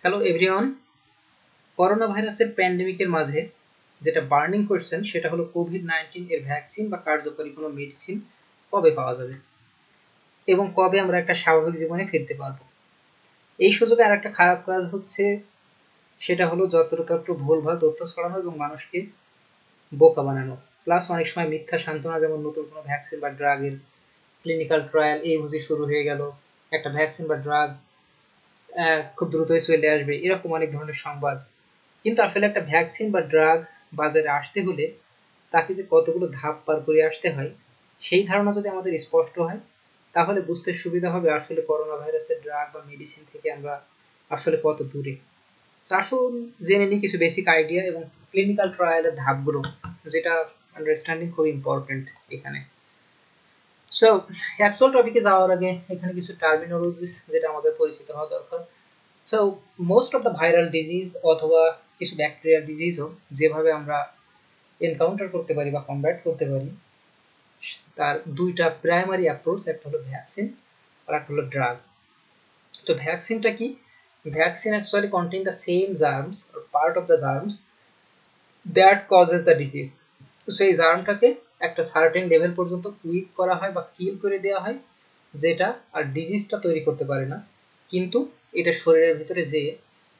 Hello everyone. Corona ভাইরাসের প্যান্ডেমিকের মাঝে যেটা বার্নিং কোয়েশ্চেন সেটা হলো কোভিড-19 এর ভ্যাকসিন বা কার্যকরী কোনো মেডিসিন কবে পাওয়া যাবে এবং কবে আমরা একটা স্বাভাবিক জীবনে ফিরতে পারবো। এই সুযোগে আরেকটা খারাপ কাজ হচ্ছে, সেটা হলো যত্রতত্র ভুলভাল তথ্য ছড়ানো এবং মানুষকে বোকা বানানো, প্লাস অনেক সময় মিথ্যা সান্ত্বনা, যেমন নতুন কোনো ভ্যাকসিন বা ড্রাগের ক্লিনিক্যাল ট্রায়াল এই বুঝি শুরু হয়ে গেল, একটা ভ্যাকসিন বা ড্রাগ খুব দ্রুতই চলে আসবে, এরকম অনেক ধরনের সংবাদ। কিন্তু আসলে একটা ভ্যাকসিন বা ড্রাগ বাজারে আসতে হলে তাকে যে কতগুলো ধাপ পার করে আসতে হয় সেই ধারণা যদি আমাদের স্পষ্ট হয়, তাহলে বুঝতে সুবিধা হবে আসলে করোনা ভাইরাসের ড্রাগ বা মেডিসিন থেকে আমরা আসলে কত দূরে। তো আসুন জেনে নিই কিছু বেসিক আইডিয়া এবং ক্লিনিক্যাল ট্রায়ালের ধাপগুলো, যেটা আন্ডারস্ট্যান্ডিং খুব ইম্পর্টেন্ট এখানে। সো অ্যাকচুয়াল টপিকে যাওয়ার আগে এখানে কিছু টার্মিনোলজিস যেটা আমাদের পরিচিত হওয়া দরকার। So most of the viral disease অথবা কিছু ব্যাকটেরিয়াল ডিজিজও যেভাবে আমরা এনকাউন্টার করতে পারি বা কমব্যাট করতে পারি, তার দুইটা প্রাইমারি অ্যাপ্রোচ, একটা হলো ভ্যাকসিন আর একটা হলো ড্রাগ। তো ভ্যাকসিনটা কি? Vaccine actually contain the same germs or part of the germs that causes the disease. তো সেই জার্মটাকে একটা সার্টেন লেভেল পর্যন্ত উইক করা হয় বা কিল করে দেওয়া হয়, যেটা আর ডিজিজটা তৈরি করতে পারে না, কিন্তু এটা শরীরের ভিতরে যেয়ে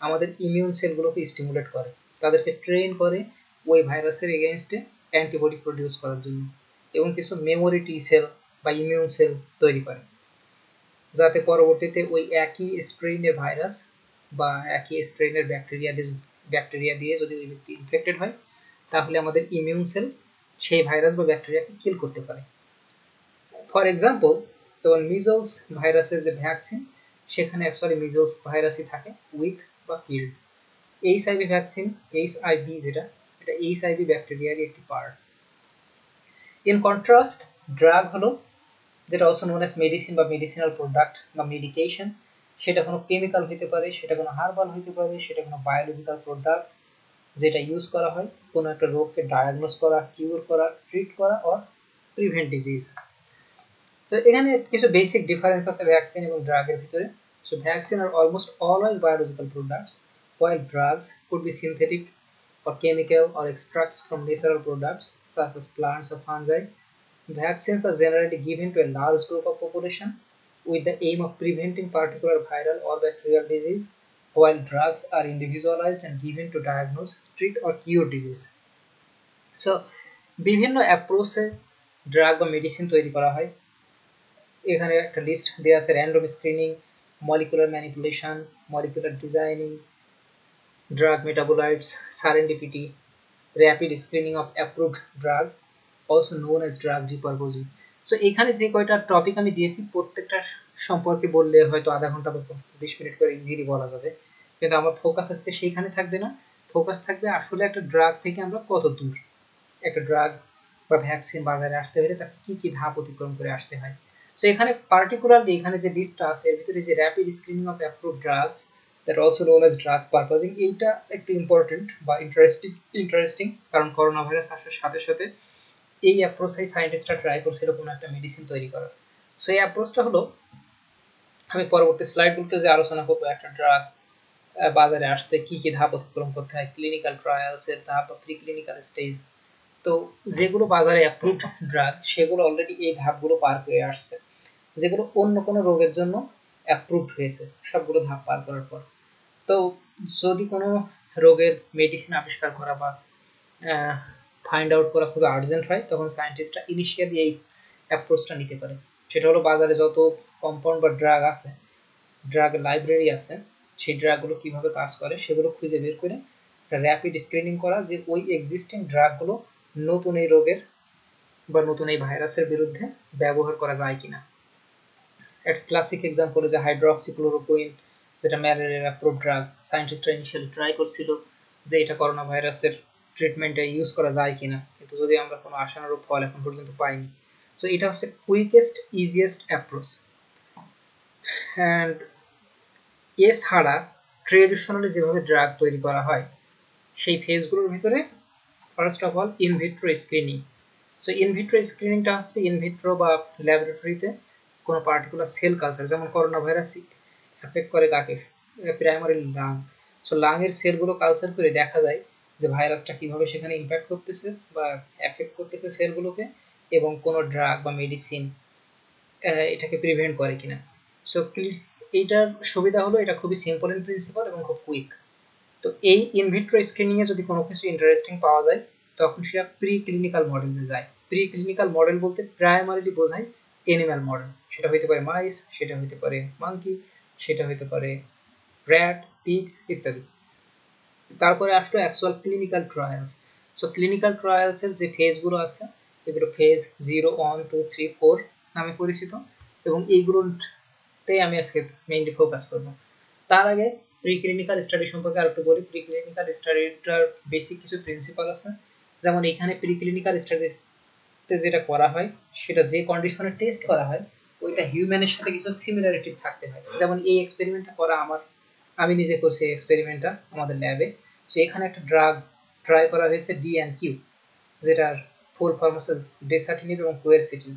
আমাদের ইমিউন সেলগুলোকে স্টিমুলেট করে, তাদেরকে ট্রেন করে ওই ভাইরাসের এগেনস্টে অ্যান্টিবডি প্রডিউস করার জন্য, এবং কিছু মেমোরি টি সেল বা ইমিউন সেল তৈরি করে, যাতে পরবর্তীতে ওই একই স্ট্রেইনের ভাইরাস বা একই স্ট্রেইনের ব্যাকটেরিয়া দিয়ে যদি ওই ব্যক্তি ইনফেক্টেড হয়, তাহলে আমাদের ইমিউন সেল সেই ভাইরাস বা ব্যাকটেরিয়াকে কিল করতে পারে। ফর এক্সাম্পল, যেমন মিজলস ভাইরাসের যে ভ্যাকসিন, সেখানে অ্যাকচুয়ালি মিজলস ভাইরাসই থাকে উইক বা কিল্ড। এইচআইভি ভ্যাকসিন, এইচআইভি যেটা, এটা এইচআইভি ব্যাকটেরিয়ারই একটি পার্ট। ইন কন্ট্রাস্ট, ড্রাগ হলো, যেটা অলসো নোন অ্যাজ মেডিসিন বা মেডিসিনাল প্রোডাক্ট বা মেডিকেশন, সেটা কোনো কেমিক্যাল হতে পারে, সেটা কোনো হার্বাল হতে পারে, সেটা কোনো বায়োলজিক্যাল প্রোডাক্ট, যেটা ইউজ করা হয় কোনো একটা রোগকে ডায়াগনোস করা, কিউর করা, ট্রিট করা অর প্রিভেন্ট ডিজিজ। তো এখানে কিছু বেসিক ডিফারেন্স আছে ভ্যাকসিন এবং ড্রাগের ভিতরে। So vaccine are almost always biological products, while drugs could be synthetic or chemical or extracts from natural products such as plants or fungi. Vaccines are generally given to a large group of population with the aim of preventing particular viral or bacterial disease, while drugs are individualized and given to diagnose, treat or cure disease. So বিভিন্ন অ্যাপ্রোচে drug বা medicine তৈরি করা হয়। এখানে একটা list দেওয়া আছে: random screening, molecular manipulation, molecular designing, drug metabolites, serendipity, rapid screening of approved drug, also known as drug repurposing. So এখানে যে কয়টা টপিক আমি দিয়েছি প্রত্যেকটা সম্পর্কে বললে হয়তো আধা ঘন্টা বা 20 মিনিট করে ইজিলি বলা যাবে, কিন্তু আমার ফোকাস আজকে সেইখানে থাকবে না। ফোকাস থাকবে আসলে একটা ড্রাগ থেকে আমরা কত দূর, একটা ড্রাগ বা ভ্যাকসিন বাজারে আসতে হলে তাকে কি কি ধাপ অতিক্রম করে আসতে হয়। সো এখানে পার্টিকুলারলি এখানে যে লিস্টটা আছে এর ভিতরে যে rapid screening of approved drugs that also known as drug purposing, এইটা একটু ইম্পর্টেন্ট বা ইন্টারেস্টিং, কারণ করোনা ভাইরাস আসার সাথে সাথে এই অ্যাপ্রোচেই সায়েন্টিস্টরা ট্রাই করছিল কোনো একটা মেডিসিন তৈরি করার। সো এই অ্যাপ্রোচটা হলো, আমি পরবর্তী স্লাইডগুলোতে যে আলোচনা করবো একটা ড্রাগ বাজারে আসতে কি কি ধাপ অতিক্রম করতে হয়, ক্লিনিক্যাল ট্রায়ালস এর ধাপ বা প্রি ক্লিনিক্যাল স্টেজ। তো যেগুলো বাজারে অ্যাপ্রুভড ড্রাগ সেগুলো অলরেডি এই ধাপগুলো পার করে আসছে, যেগুলো অন্য কোনো রোগের জন্য অ্যাপ্রুভড হয়েছে সবগুলো ধাপ পার করার পর। তো যদি কোনো রোগের মেডিসিন আবিষ্কার করা বা ফাইন্ড আউট করা খুব আর্জেন্ট হয়, তখন সায়েন্টিস্টরা ইনিশিয়ালি এই অ্যাপ্রোচটা নিতে পারে। সেটা হলো বাজারে যত কম্পাউন্ড বা ড্রাগ আছে, ড্রাগ লাইব্রেরি আছে, সেই ড্রাগগুলো কিভাবে কাজ করে সেগুলো খুঁজে বের করে একটা র্যাপিড স্ক্রিনিং করা, যে ওই এক্সিস্টিং ড্রাগগুলো নতুন এই রোগের বা নতুন এই ভাইরাসের বিরুদ্ধে ব্যবহার করা যায় কিনা। একটা ক্লাসিক এক্সাম্পল যে হাইড্রোক্সিক্লোরোকুইন, যেটা ম্যালেরিয়ার অ্যাপ্রুভ ড্রাগ। সায়েন্টিস্টরা ইনিশিয়ালি ট্রাই করছিল যে এটা করোনা ভাইরাসের ট্রিটমেন্টে ইউজ করা যায় কিনা, কিন্তু যদি আমরা কোনো আশানুরূপ ফল এখন পর্যন্ত পাইনি। তো এটা হচ্ছে কুইকেস্ট ইজিয়েস্ট অ্যাপ্রোচ। অ্যান্ড এছাড়া ট্রেডিশনালি যেভাবে ড্রাগ তৈরি করা হয় সেই ফেজগুলোর ভিতরে first of all in vitro screening. So in vitro স্ক্রিনিংটা হচ্ছে ইনভিট্রো বা ল্যাবরেটরিতে কোনো পার্টিকুলার সেল কালচার, যেমন করোনা ভাইরাস এফেক্ট করে কাকে, প্রাইমারি লাং, সো লাংয়ের সেলগুলো কালচার করে দেখা যায় যে ভাইরাসটা কিভাবে সেখানে ইম্প্যাক্ট করতেছে বা এফেক্ট করতেছে সেলগুলোকে, এবং কোনো ড্রাগ বা মেডিসিন এটাকে প্রিভেন্ট করে কিনা। সো এইটার সুবিধা হলো এটা খুবই সিম্পল ইন প্রিন্সিপাল এবং খুব কুইক। তো এই ইনভিট্রো স্ক্রিনিং এ যদি কোনো কিছু ইন্টারেস্টিং পাওয়া যায় তখন সেটা প্রি ক্লিনিক্যাল মডেলে যায়। প্রি ক্লিনিক্যাল মডেল বলতে প্রাইমারিলি বোঝায় এনিম্যাল মডেল, সেটা হইতে পারে মাইস, সেটা হইতে পারে মাঙ্কি, সেটা হইতে পারে র্যাট, পিগস ইত্যাদি। তারপরে আসলো actual clinical trials. So clinical trials এর যে ফেজগুলো আছে এগুলো ফেজ 0, 1, 2, 3, 4 নামে পরিচিত, এবং এইগুলোতে আমি আজকে মেইনলি ফোকাস করব। তার আগে প্রিক্লিনিক্যাল স্টাডি সম্পর্কে আরেকটু বলি। প্রিক্লিনিক্যাল স্টাডিটার বেসিক কিছু প্রিন্সিপাল আছে, যেমন এখানে প্রিক্লিনিক্যাল স্টাডিতে যেটা করা হয় সেটা যে কন্ডিশনে টেস্ট করা হয় ওইটা হিউম্যানের সাথে কিছু সিমিলারিটিস থাকতে হয়। যেমন এই এক্সপেরিমেন্টটা করা আমি নিজে করছি এই এক্সপেরিমেন্টটা আমাদের ল্যাবে। তো এখানে একটা ড্রাগ ট্রাই করা হয়েছে DNQ, যেটার ফুল ফর্ম হচ্ছে ডেসাটিনিব এবং কুয়েরসিটিন।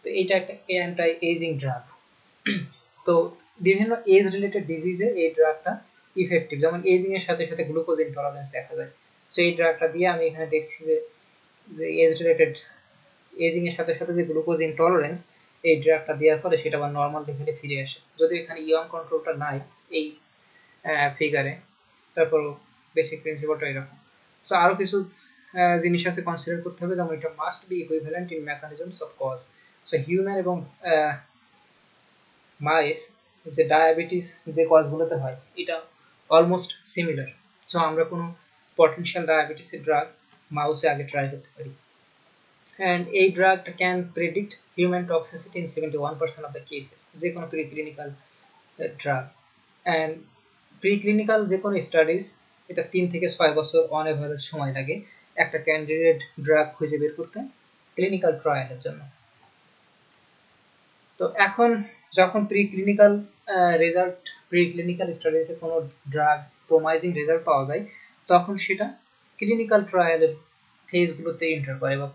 তো এইটা একটা অ্যান্টি এজিং ড্রাগ। তো বিভিন্ন এজ রিলেটেড ডিজিজে এই ড্রাগটা ইফেক্টিভ, যেমন এজিং এর সাথে সাথে গ্লুকোজ ইনটলারেন্স দেখা যায়। সো এই ড্রাগটা দিয়ে আমি এখানে দেখছি যে এজ রিলেটেড এজিং এর সাথে সাথে যে গ্লুকোজ ইনটলারেন্স, এই ড্রাগটা দেওয়ার ফলে সেটা আবার নর্মাল লেভেলে ফিরে আসে, যদিও এখানে ইয়ং কন্ট্রোলটা নাই এই ফিগারে। তারপর বেসিক প্রিন্সিপালটা এরকম। সো আরো কিছু জিনিস আছে কনসিডার করতে হবে, যেমন এটা must be equivalent in mechanisms of cause. So human এবং মাইস যে ডায়াবেটিস যে কজগুলোতে হয় এটা অলমোস্ট সিমিলার। সো আমরা কোনো পটেনশিয়াল ডায়াবেটিসের ড্রাগ মাউসে আগে ট্রাই করতে পারি, অ্যান্ড এই ড্রাগটা can predict human toxicity in 71% of the cases, যে কোনো প্রিক্লিনিক্যাল ড্রাগ। অ্যান্ড প্রিক্লিনিক্যাল যে কোনো স্টাডিজ এটা 3 থেকে 6 বছর অন এভারেজ সময় লাগে একটা ক্যান্ডিডেট ড্রাগ খুঁজে বের করতে ক্লিনিক্যাল ট্রায়ালের জন্য। তো এখন যখন প্রিক্লিনিক্যাল রেজাল্ট, প্রিক্লিনিক্যাল স্টাডিজে কোনো ড্রাগ প্রমাইজিং রেজাল্ট পাওয়া যায় তখন সেটা ক্লিনিক্যাল ট্রায়ালের ফেজগুলোতে এন্টার করে বা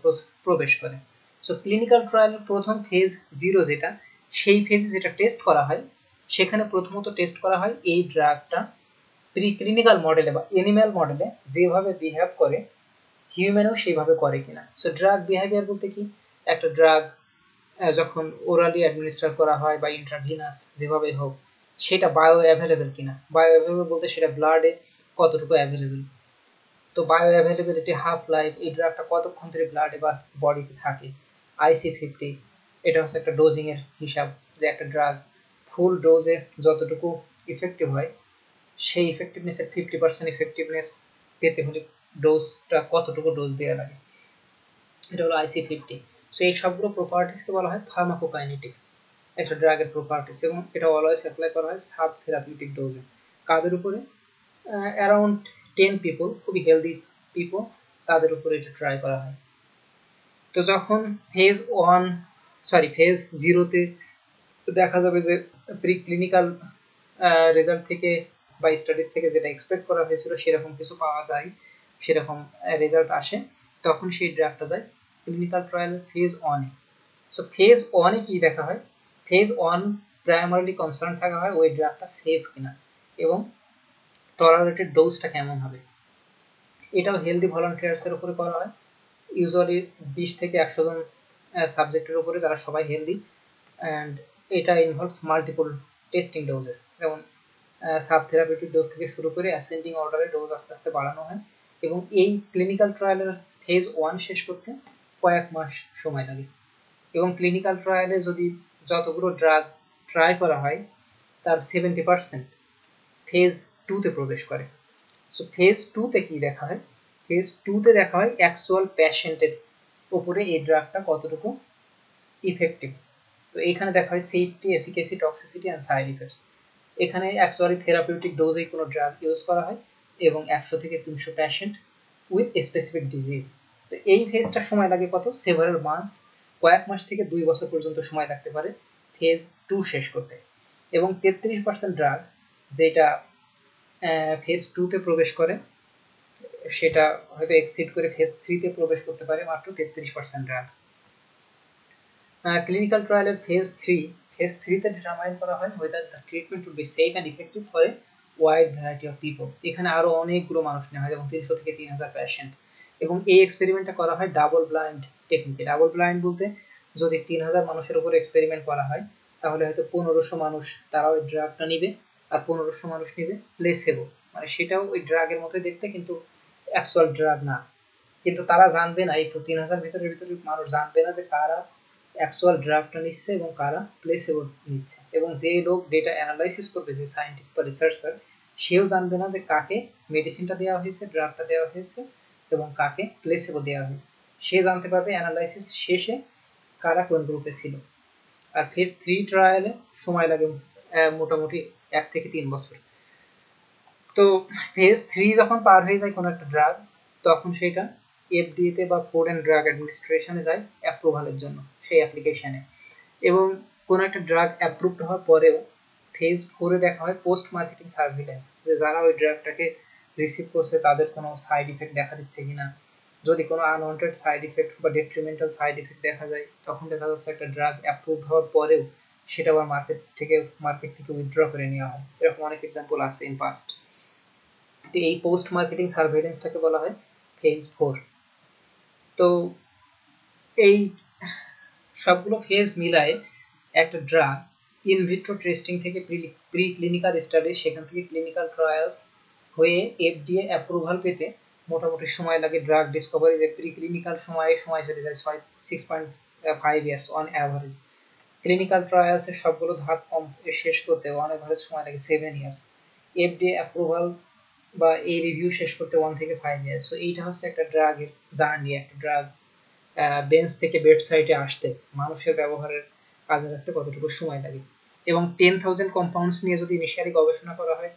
প্রবেশ করে। সো ক্লিনিক্যাল ট্রায়ালের প্রথম ফেজ 0 যেটা, সেই ফেজে যেটা টেস্ট করা হয় সেখানে প্রথমত টেস্ট করা হয় এই ড্রাগটা প্রিক্লিনিক্যাল মডেলে বা এনিম্যাল মডেলে যেভাবে বিহেভ করে হিউম্যানও সেইভাবে করে কিনা। সো ড্রাগ বিহেভিয়ার বলতে কি, একটা ড্রাগ যখন ওরালি অ্যাডমিনিস্টার করা হয় বা ইন্ট্রাভিনাস যেভাবে হোক সেটা বায়ো অ্যাভেলেবেল কিনা। বায়ো অ্যাভেলেবেল বলতে সেটা ব্লাডে কতটুকু অ্যাভেলেবেল। তো বায়ো অ্যাভেলেবিলিটি, হাফ লাইফ, এই ড্রাগটা কতক্ষণ ধরে ব্লাডে বা বডিতে থাকে, IC50, এটা হচ্ছে একটা ডোজিং এর হিসাব, যে একটা ড্রাগ ফুল ডোজে যতটুকু ইফেক্টিভ হয় সেই ইফেক্টিভনেসের 50% ইফেক্টিভনেস পেতে হলে ডোজটা কতটুকু ডোজ দেওয়া লাগে, এটা হলো IC50। সো এই সবগুলো প্রপার্টিসকে বলা হয় ফার্মাকোকাইনেটিক্স, একটা ড্রাগের প্রপার্টিস, এবং এটা অলওয়েজ অ্যাপ্লাই করা হয় সাব থেরাপিউটিক ডোজে। কাদের উপরে? অ্যারাউন্ড 10 পিপল, খুবই হেলদি পিপল, তাদের উপরে এটা ট্রাই করা হয়। তো যখন ফেজ 0তে দেখা যাবে যে প্রিক্লিনিক্যাল রেজাল্ট থেকে বা স্টাডিজ থেকে যেটা এক্সপেক্ট করা হয়েছিল সেরকম কিছু পাওয়া যায়, সেরকম রেজাল্ট আসে, তখন সেই ড্রাগটা যায় ক্লিনিক্যাল ট্রায়াল ফেজ 1-এ। সো ফেজ 1-এ কি দেখা হয়? ফেজ 1 প্রাইমারিলি কনসার্ন থাকা হয় ওই ড্রাগটা সেফ কিনা এবং টলারেটেড ডোজটা কেমন হবে। এটাও হেলদি ভলান্টিয়ার্সের উপরে করা হয়, ইউজুয়ালি 20 থেকে 100 জন সাবজেক্টের উপরে যারা সবাই হেলদি, অ্যান্ড এটা ইনভলভস মাল্টিপল টেস্টিং ডোজেস, যেমন সাব থেরাপিউটিক ডোজ থেকে শুরু করে অ্যাসেন্ডিং অর্ডারে ডোজ আস্তে আস্তে বাড়ানো হয়, এবং এই ক্লিনিক্যাল ট্রায়ালের ফেজ 1 শেষ করতে কয়েক মাস সময় লাগে। এবং ক্লিনিক্যাল ট্রায়ালে যদি যতগুলো ড্রাগ ট্রাই করা হয় তার 70% ফেজ 2-তে প্রবেশ করে। সো ফেজ 2-তে কি দেখা হয়? ফেজ 2-তে দেখা হয় অ্যাকচুয়াল পেশেন্টের উপরে এই ড্রাগটা কতটুকু ইফেক্টিভ। তো এখানে দেখা হয় safety, efficacy, toxicity and side effects. এখানে অ্যাকচুয়ালি থেরাপিউটিক ডোজেই কোনো ড্রাগ ইউজ করা হয় এবং 100 থেকে 300 পেশেন্ট উইথ স্পেসিফিক ডিজিজ। তো এই ফেজটা সময় লাগে কত? সেভারাল মান্থস, কয়েক মাস থেকে 2 বছর পর্যন্ত সময় লাগতে পারে ফেজ 2 শেষ করতে। এবং 33% ড্রাগ যেটা ফেজ 2-তে প্রবেশ করে সেটা হয়তো এক্সিড করে ফেজ 3-তে প্রবেশ করতে পারে মাত্র 33% ড্রাগ। ক্লিনিক্যাল ট্রায়ালের ফেজ 3-তে ডিটারমাইন করা হয় whether the treatment would be safe and effective for a wide variety of people. এখানে আরো অনেকগুলো মানুষ নেওয়া হয়, যেমন 300 থেকে 3000 পেশেন্ট। এবং এই এক্সপেরিমেন্টটা করা হয় ডাবল ব্লাইন্ড টেকনিকে। ডাবল ব্লাইন্ড বলতে যদি 3000 মানুষের উপর এক্সপেরিমেন্ট করা হয়, তাহলে হয়তো 1500 মানুষ তারা ওই ড্রাগটা নিবে, আর 1500 মানুষ নিবে প্লেসেবো, মানে সেটাও ওই ড্রাগের মতোই দেখতে কিন্তু অ্যাকচুয়াল ড্রাগ না। কিন্তু তারা জানবে না, এই 3000 ভিতরে মানুষ জানবে না যে কারা অ্যাকচুয়াল ড্রাগটা নিচ্ছে এবং কারা প্লেসেবো নিচ্ছে। এবং যে লোক ডেটা অ্যানালাইসিস করবে, যে সায়েন্টিস্ট বা রিসার্চার, সেও জানবে না যে কাকে মেডিসিনটা দেওয়া হয়েছে, ড্রাগটা দেওয়া হয়েছে এবং কাকে প্লেসেবো দেওয়া হয়েছে। সে জানতে পারবে অ্যানালাইসিস শেষে কারা কোন গ্রুপে ছিল। আর ফেজ 3 ট্রায়ালে সময় লাগে মোটামুটি 1 থেকে 3 বছর। তো ফেজ 3 যখন পার হয়ে যায় কোনো একটা ড্রাগ, তখন সেটা এফডিএ তে বা ফুড অ্যান্ড ড্রাগ অ্যাডমিনিস্ট্রেশনে যায় অ্যাপ্রুভালের জন্য, সেই অ্যাপ্লিকেশনে। এবং কোনো একটা ড্রাগ অ্যাপ্রুভড হওয়ার পরেও ফেজ 4 এ দেখা হয় পোস্ট মার্কেটিং সার্ভিলেন্স, যে যারা ওই ড্রাগটাকে রিসিভ করছে তাদের কোনো সাইড ইফেক্ট দেখা দিচ্ছে কিনা। যদি কোনো আনওয়ান্টেড সাইড ইফেক্ট বা ডেট্রিমেন্টাল সাইড ইফেক্ট দেখা যায়, তখন দেখা যাচ্ছে একটা ড্রাগ অ্যাপ্রুভড হওয়ার পরেও সেটা আবার মার্কেট থেকে উইথড্র করে নেওয়া হয়। এরকম অনেক এক্সাম্পল আছে ইন পাস্ট। তো এই পোস্ট মার্কেটিং সার্ভেইলেন্সটাকে বলা হয় ফেজ 4। তো এই সবগুলো ফেজ মিলায়ে একটা ড্রাগ ইন ভিট্রো টেস্টিং থেকে প্রি ক্লিনিক্যাল স্টাডি, সেখান থেকে ক্লিনিক্যাল ট্রায়ালস হয়ে এফডিএ অ্যাপ্রুভাল পেতে মোটামুটি সময় লাগে। ড্রাগ ডিসকভারি যে প্রি ক্লিনিক্যাল সময় চলে যায় 6.5 ইয়ার্স অন অ্যাভারেজ। ক্লিনিক্যাল ট্রায়ালসের সবগুলো ধাপ শেষ করতে অন অ্যাভারেজ সময় লাগে 7 ইয়ার্স। এফডিএ অ্যাপ্রুভাল বা এই রিভিউ শেষ করতে 1 থেকে 5 ইয়ার্স। সো এইটা হচ্ছে একটা ড্রাগের জার্নি। একটা ড্রাগ বেঞ্চ থেকে বেড সাইডে আসতে, মানুষের ব্যবহারের কাজে রাখতে কতটুকু সময় লাগে। এবং 10,000 কম্পাউন্ডস নিয়ে যদি ইনিশিয়ালি গবেষণা করা হয়,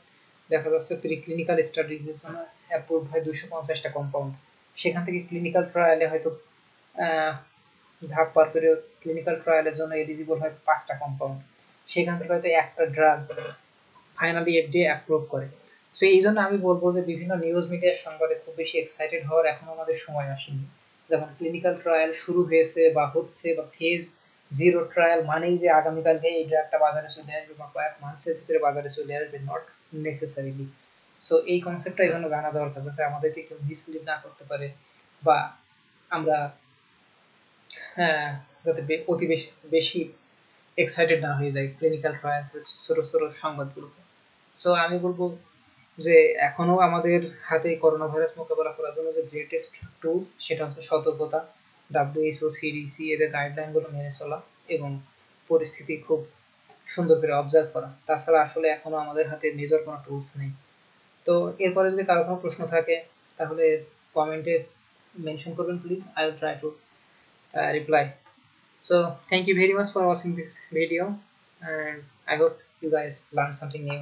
দেখা যাচ্ছে প্রি ক্লিনিক্যাল স্টাডিজের জন্য অ্যাপ্রুভ হয় 250টা কম্পাউন্ড। সেখান থেকে ক্লিনিক্যাল ট্রায়ালে হয়তো ধাপ পার করে ক্লিনিক্যাল ট্রায়ালের জন্য এলিজিবল হয় 5টা কম্পাউন্ড। সেখান থেকে হয়তো একটা ড্রাগ ফাইনালি এফডিএ অ্যাপ্রুভ করে। সো এই জন্য আমি বলবো যে বিভিন্ন নিউজ মিডিয়ার সংবাদে খুব বেশি এক্সাইটেড হওয়ার এখনো আমাদের সময় আসেনি। যেমন ক্লিনিক্যাল ট্রায়াল শুরু হয়েছে বা হচ্ছে, বা ফেজ 0 ট্রায়াল মানেই যে আগামীকালকে এই ড্রাগটা বাজারে চলে আসবে বা কয়েক মাসের ভিতরে বাজারে চলে আসবে, নট নেসেসারিলি। সো এই কনসেপ্টটা এই জন্য জানা দরকার, যাতে আমাদেরকে কেউ মিসলিড না করতে পারে, বা আমরা যাতে অতি বেশি এক্সাইটেড না হয়ে যায় ক্লিনিক্যাল ট্রায়ালসের ছোট ছোট সংবাদগুলোতে। সো আমি বলবো যে এখনো আমাদের হাতে করোনা ভাইরাস মোকাবেলা করার জন্য যে গ্রেটেস্ট টুলস, সেটা হচ্ছে সতর্কতা, WHO, CDC এদের গাইডলাইনগুলো মেনে চলা এবং পরিস্থিতি খুব সুন্দর করে অবজার্ভ করা। তাছাড়া আসলে এখনো আমাদের হাতে মেজর কোনো টুলস নেই। তো এরপরে যদি কারো কোনো প্রশ্ন থাকে তাহলে কমেন্টে মেনশন করবেন please, I will try to reply. So thank you very much for watching this video, and I hope you guys learned something new.